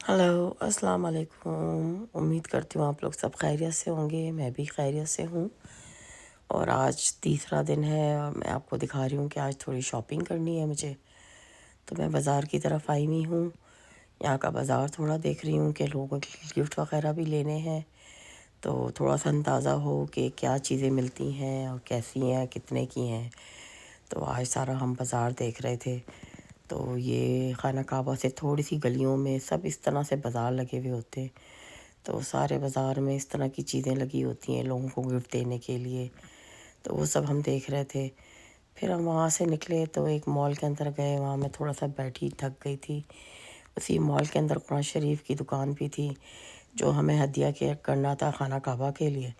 Hello अस्सलाम वालेकुम। उम्मीद करती हूँ आप लोग सब खैरियत से होंगे। मैं भी खैरियत से हूँ। और आज तीसरा दिन है और मैं आपको दिखा रही हूँ कि आज थोड़ी शॉपिंग करनी है मुझे। तो मैं बाज़ार की तरफ आई हुई हूँ। यहाँ का बाज़ार थोड़ा देख रही हूँ कि लोगों के गिफ्ट वगैरह भी लेने हैं, तो थोड़ा सा अंदाज़ा हो कि क्या चीज़ें मिलती हैं और कैसी हैं, कितने की हैं। तो आज सारा हम बाज़ार देख रहे थे। तो ये खाना काबा से थोड़ी सी गलियों में सब इस तरह से बाज़ार लगे हुए होते हैं। तो सारे बाज़ार में इस तरह की चीज़ें लगी होती हैं लोगों को गिफ्ट देने के लिए। तो वो सब हम देख रहे थे। फिर हम वहाँ से निकले तो एक मॉल के अंदर गए। वहाँ मैं थोड़ा सा बैठी थक गई थी। उसी मॉल के अंदर कुरान शरीफ की दुकान भी थी जो हमें हदिया के करना था खाना काबा के लिए।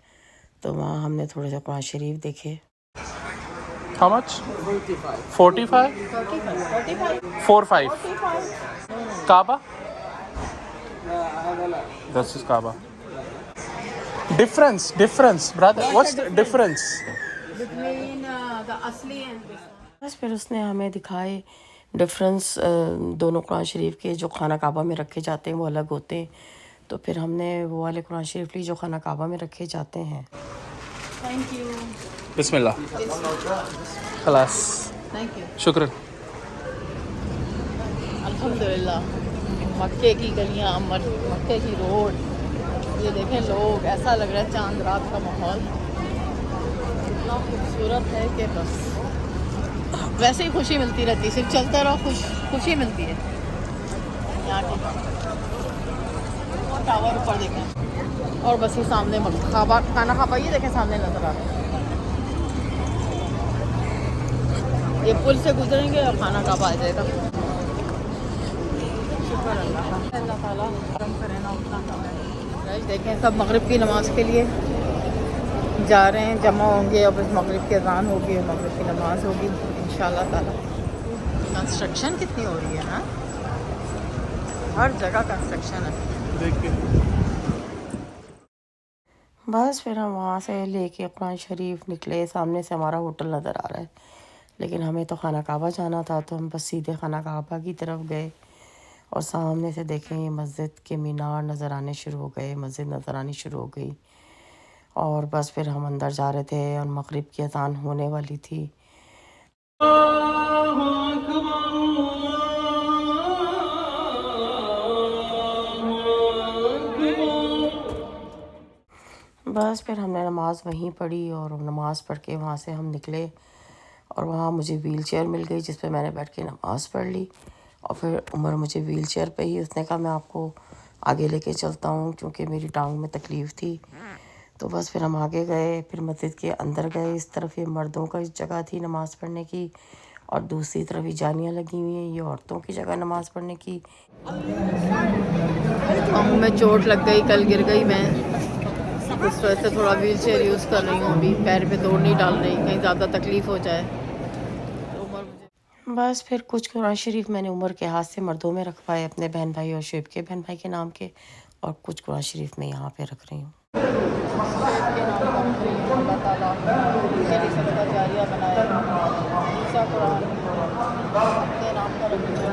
तो वहाँ हमने थोड़े से कुरान शरीफ देखे। How much? 45? 45. Kaaba? This is Kaaba. Difference, brother. What's the difference? between the asli and this one. बस फिर उसने हमें दिखाए डिफरेंस। दोनों कुरान शरीफ के जो खाना काबा में रखे जाते हैं वो अलग होते हैं। तो फिर हमने वो वाले कुरान शरीफ ली जो खाना काबा में रखे जाते हैं। Thank you. Bismillah. खलास. Thank you. शुक्र. अल्हम्दुलिल्लाह। मक्के की गलियां, मक्के की रोड, ये देखें लोग, ऐसा लग रहा है चांद रात का माहौल इतना खूबसूरत है कि बस वैसे ही खुशी मिलती रहती है। सिर्फ चलते रहो, खुशी मिलती है यहाँ की। और टावर ऊपर देखें और बस ही सामने खाबा, खाना खाबा ये देखें सामने नज़र आ रहा है। ये पुल से गुजरेंगे और खाना काबा आ जाएगा। शुक्र अल्लाह ताला करम करे ना उतना कम है। गाइस देखें सब मगरिब की नमाज़ के लिए जा रहे हैं, जमा होंगे और बस मगरिब की अज़ान होगी और मगरिब की नमाज़ होगी इंशाल्लाह ताला। कंस्ट्रक्शन कितनी हो रही है ना, हर जगह कंस्ट्रक्शन है। बस फिर हम वहाँ से लेके कुरान शरीफ निकले। सामने से हमारा होटल नज़र आ रहा है, लेकिन हमें तो खाना काबा जाना था तो हम बस सीधे खाना काबा की तरफ गए। और सामने से देखें ये मस्जिद के मीनार नज़र आने शुरू हो गए, मस्जिद नज़र आनी शुरू हो गई। और बस फिर हम अंदर जा रहे थे और मगरिब की अज़ान होने वाली थी। बस फिर हमने नमाज़ वहीं पढ़ी और नमाज़ पढ़ के वहाँ से हम निकले। और वहाँ मुझे व्हील चेयर मिल गई जिस पे मैंने बैठ के नमाज़ पढ़ ली। और फिर उमर मुझे व्हील चेयर पे ही, उसने कहा मैं आपको आगे लेके चलता हूँ क्योंकि मेरी टांग में तकलीफ़ थी। तो बस फिर हम आगे गए, फिर मस्जिद के अंदर गए। इस तरफ ये मर्दों का जगह थी नमाज़ पढ़ने की और दूसरी तरफ ही जानियाँ लगी हुई हैं, ये औरतों की जगह नमाज़ पढ़ने की। पाँव में चोट लग गई, कल गिर गई मैं, इस वजह से थोड़ा व्हील चेयर यूज़ कर रही हूँ। अभी पैर पे दौड़ नहीं डाल रही, कहीं ज़्यादा तकलीफ़ हो जाए तो उमर मुझे। बस फिर कुछ कुरान शरीफ मैंने उमर के हाथ से मर्दों में रखवाए अपने बहन भाई और शुएब के बहन भाई के नाम के, और कुछ कुरान शरीफ मैं यहाँ पे रख रही हूँ। अल्लाह ताला मेरी सदका जारिया बनाए। दूसरा कुरान अपने नाम का रख रही हूँ,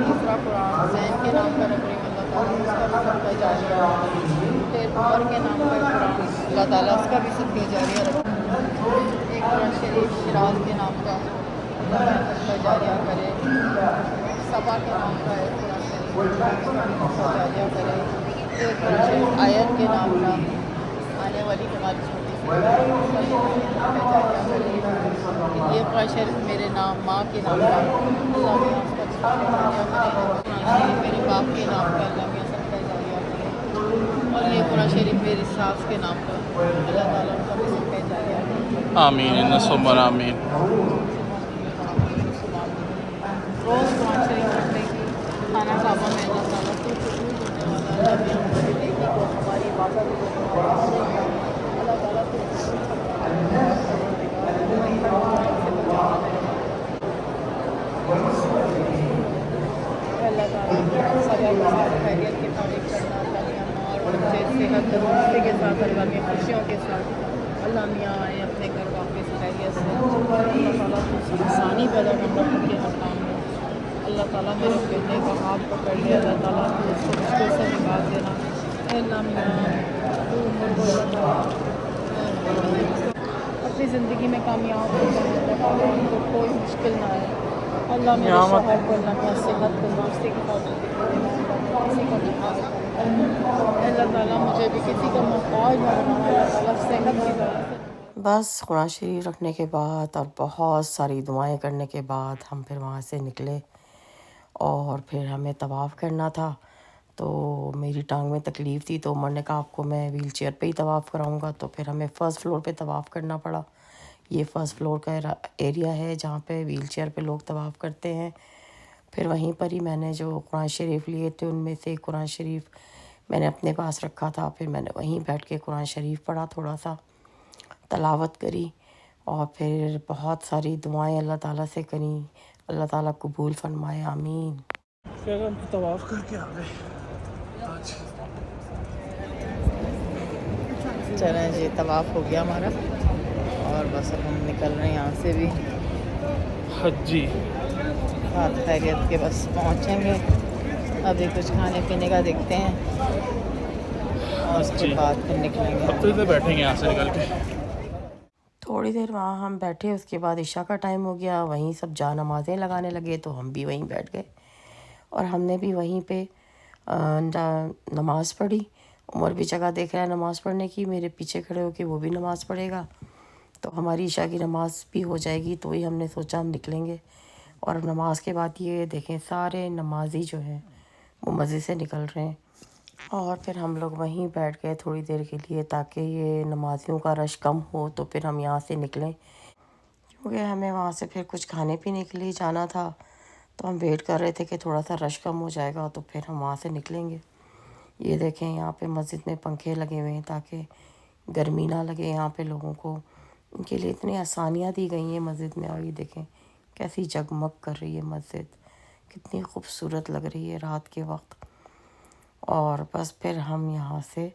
तीसरा कुरान जैन के नाम का रख रही हूँ, अल्लाह ताला उसका भी सदका जारिया। फिर उमर के नाम का कुरान, अल्लाह ताला उसका भी सदका जारिया रखे। एक कुरान शरीफ शिराज के नाम का, अल्लाह सदका जारिया करे। सबा के नाम का है कुरान शरीफ, उसका भी सदका जारिया करे। एक कुरान शरीफ आयत के नाम का, आने वाली हमारी छोटी सी ये कुरान शरीफ मेरे नाम, माँ के नाम का, अल्लाह मियाँ उसका सदका जारिया करे। कुरान शरीफ मेरे बाप के नाम का, अल्लाह मियाँ सदका जारिया करे। और ये कुरान शरीफ मेरी सास के नाम का, अल्लाह ताला उसका भी सदका जारिया करे। आमीन नसुम्मा आमीन. रोज़ कुरान शरीफ पढ़ने की खाना काबा में अल्लाह ताला तो कबूल होने वाला है। अल्लाह मियाँ हमारी नेकी को, हमारी इबादत को, अल्लाह ताला तो अल्लाह ताला सदा खैरियत की तारीफ करना, अल्लाह मियाँ माँ और बच्चे सेहत तंदुरुस्ती के साथ, अल्लाह मियाँ खुशियों के साथ अल्लाह मियाँ आए अपने घर वापस खैरियत से। अल्लाह ताला तो आसानी पैदा करना उनके मकाम में। अल्लाह ताला मेरे बेटे का हाथ पकड़ ले, अल्लाह ताला तू उसको मुश्किल से निकाल देना। अल्लाह मियां तू उम्र को अल्लाह अपनी ज़िंदगी में कामयाब हो जाए, अल्लाह ताला उनको कोई मुश्किल ना आए। अल्लाह मेरे शौहर को अल्लाह का सेहत तंदुरुस्ती की किसी को निकाल, अल्लाह ताला मुझे भी किसी का मोहताज ना बनाए, अल्लाह ताला सेहत की दौलत। बस कुरान शरीफ रखने के बाद और बहुत सारी दुआएं करने के बाद हम फिर वहाँ से निकले और फिर हमें तवाफ़ करना था। तो मेरी टांग में तकलीफ़ थी तो उमर ने कहा आपको मैं व्हील चेयर पर ही तवाफ़ कराऊँगा, तो फिर हमें फ़र्स्ट फ्लोर पे तवाफ़ करना पड़ा। ये फ़र्स्ट फ्लोर का एरिया है जहाँ पे व्हील चेयर पर लोग तवाफ़ करते हैं। फिर वहीं पर ही मैंने जो कुरान शरीफ लिए थे उनमें से कुरान शरीफ मैंने अपने पास रखा था। फिर मैंने वहीं बैठ के कुरान शरीफ पढ़ा, थोड़ा सा तलावत करी और फिर बहुत सारी दुआएं अल्लाह ताला से करी। अल्लाह ताला कबूल फरमाए, आमीन। फिर हम तवाफ़ करके आ गए आज। चलें जी, तवाफ़ हो गया हमारा और बस अब हम निकल रहे हैं यहाँ से भी। हज्जी बात खैरियत के बस पहुँचेंगे, अभी कुछ खाने पीने का देखते हैं और उसके बाद फिर निकलेंगे। अब तो इधर बैठेंगे यहाँ से निकल के। थोड़ी देर वहाँ हम बैठे, उसके बाद इशा का टाइम हो गया, वहीं सब जा नमाज़ें लगाने लगे तो हम भी वहीं बैठ गए और हमने भी वहीं पे नमाज़ पढ़ी। उमर भी जगह देख रहा है नमाज़ पढ़ने की, मेरे पीछे खड़े होकर वो भी नमाज़ पढ़ेगा, तो हमारी इशा की नमाज़ भी हो जाएगी। तो ही हमने सोचा हम निकलेंगे। और अब नमाज के बाद ये देखें सारे नमाजी जो हैं वो मस्जिद से निकल रहे हैं और फिर हम लोग वहीं बैठ गए थोड़ी देर के लिए ताकि ये नमाजियों का रश कम हो, तो फिर हम यहाँ से निकलें क्योंकि हमें वहाँ से फिर कुछ खाने पीने के लिए जाना था। तो हम वेट कर रहे थे कि थोड़ा सा रश कम हो जाएगा तो फिर हम वहाँ से निकलेंगे। ये देखें यहाँ पे मस्जिद में पंखे लगे हुए हैं ताकि गर्मी ना लगे यहाँ पे लोगों को, इनके लिए इतनी आसानियाँ दी गई हैं मस्जिद में। और ये देखें कैसी जगमग कर रही है मस्जिद, कितनी खूबसूरत लग रही है रात के वक्त। और बस फिर हम यहाँ से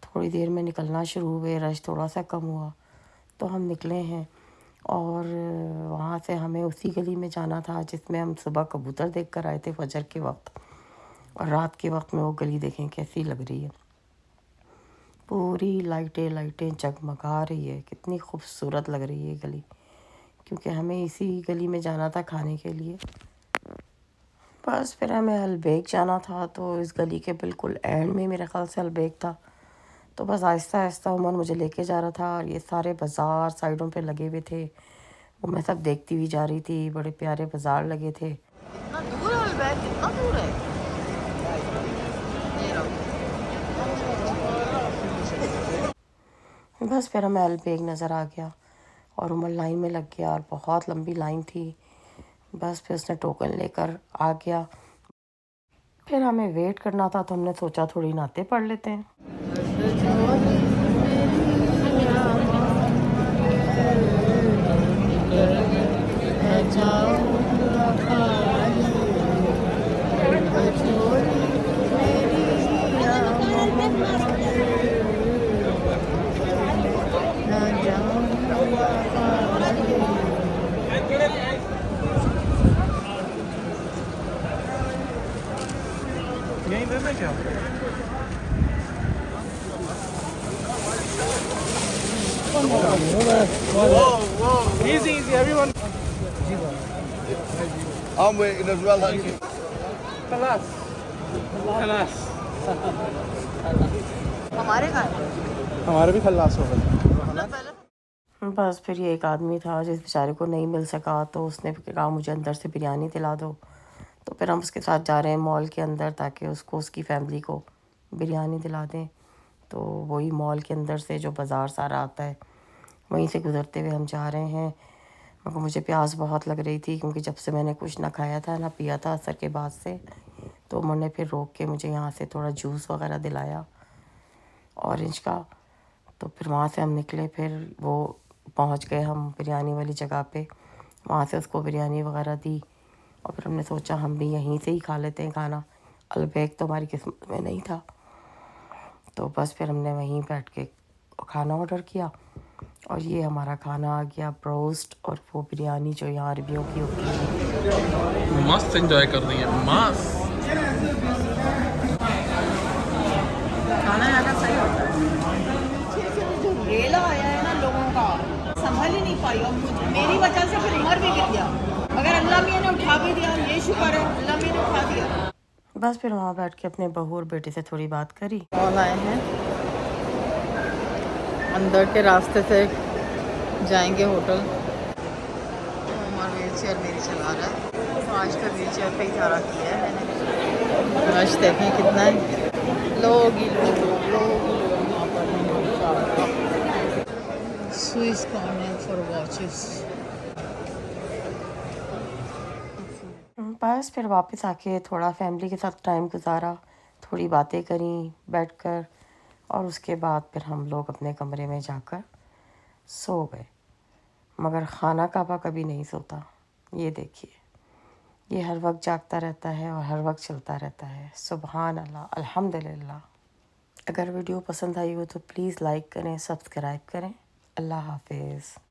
थोड़ी देर में निकलना शुरू हुए, रश थोड़ा सा कम हुआ तो हम निकले हैं। और वहाँ से हमें उसी गली में जाना था जिसमें हम सुबह कबूतर देख कर आए थे फजर के वक्त। और रात के वक्त में वो गली देखें कैसी लग रही है, पूरी लाइटें लाइटें जगमगा रही है, कितनी खूबसूरत लग रही है गली। क्योंकि हमें इसी गली में जाना था खाने के लिए। बस फिर हमें अलबेग जाना था तो इस गली के बिल्कुल एंड में मेरे ख़्याल से अलबेग था। तो बस आहिस्ता आहिस्ता उमर मुझे लेके जा रहा था और ये सारे बाज़ार साइडों पे लगे हुए थे, वो मैं सब देखती हुई जा रही थी। बड़े प्यारे बाज़ार लगे थे। कितना दूर है अलबैग, कितना दूर है ये रहो। बस फिर हमें अलबेग नज़र आ गया और उमर लाइन में लग गया और बहुत लंबी लाइन थी। बस फिर उसने टोकन लेकर आ गया। फिर हमें वेट करना था तो हमने सोचा थोड़ी नाते पढ़ लेते हैं। यहीं देना क्या? Easy, easy, everyone. I'm waiting as well. Thank you. खलास खलास हमारे घर हमारे भी खलास हो गए। बस फिर ये एक आदमी था जिस बेचारे को नहीं मिल सका तो उसने फिर कहा मुझे अंदर से बिरयानी दिला दो। तो फिर हम उसके साथ जा रहे हैं मॉल के अंदर ताकि उसको उसकी फैमिली को बिरयानी दिला दें। तो वही मॉल के अंदर से जो बाज़ार सारा आता है वहीं से गुज़रते हुए हम जा रहे हैं। मगर मुझे प्यास बहुत लग रही थी क्योंकि जब से मैंने कुछ ना खाया था ना पिया था असर के बाद से। तो उन्होंने फिर रोक के मुझे यहाँ से थोड़ा जूस वगैरह दिलाया ऑरेंज का। तो फिर वहाँ से हम निकले, फिर वो पहुँच गए हम बिरयानी वाली जगह पे। वहाँ से उसको बिरयानी वगैरह दी और फिर हमने सोचा हम भी यहीं से ही खा लेते हैं खाना। अलबैग तो हमारी किस्मत में नहीं था। तो बस फिर हमने वहीं बैठ के खाना ऑर्डर किया और ये हमारा खाना आ गया, ब्रोस्ट और वो बिरयानी जो यहाँ अरबियों की होती है। मस्त एंजॉय कर रही है, मस्त। खाना यहाँ का सही होता है। पीछे से जो रेला आया है ना लोगों का, संभल ही नहीं पाई और मेरी वजह से फिर उमर भी गिर गया। अगर अल्लाह मियाँ ने उठा भी दिया, ये शुक्र है अल्लाह मियाँ ने उठा दिया। बस फिर वहाँ बैठ के अपने बहू और बेटे से थोड़ी बात करी। कॉल आए हैं, अंदर के रास्ते से जाएंगे होटल। उमर व्हील चेयर मेरी चला रहा है, तो आज का व्हील चेयर पे ही सारा किया है मैंने। रश देखें कितना है, लोग ही लोग यहाँ पर हैं। Swiss corner for watches. बस फिर वापस आके थोड़ा फैमिली के साथ टाइम गुजारा, थोड़ी बातें करी बैठकर, और उसके बाद फिर हम लोग अपने कमरे में जाकर सो गए। मगर खाना काबा कभी नहीं सोता, ये देखिए, ये हर वक्त जागता रहता है और हर वक्त चलता रहता है। सुबहान अल्लाह, अल्हम्दुलिल्लाह। अगर वीडियो पसंद आई हो तो प्लीज़ लाइक करें, सब्सक्राइब करें। अल्लाह हाफिज़।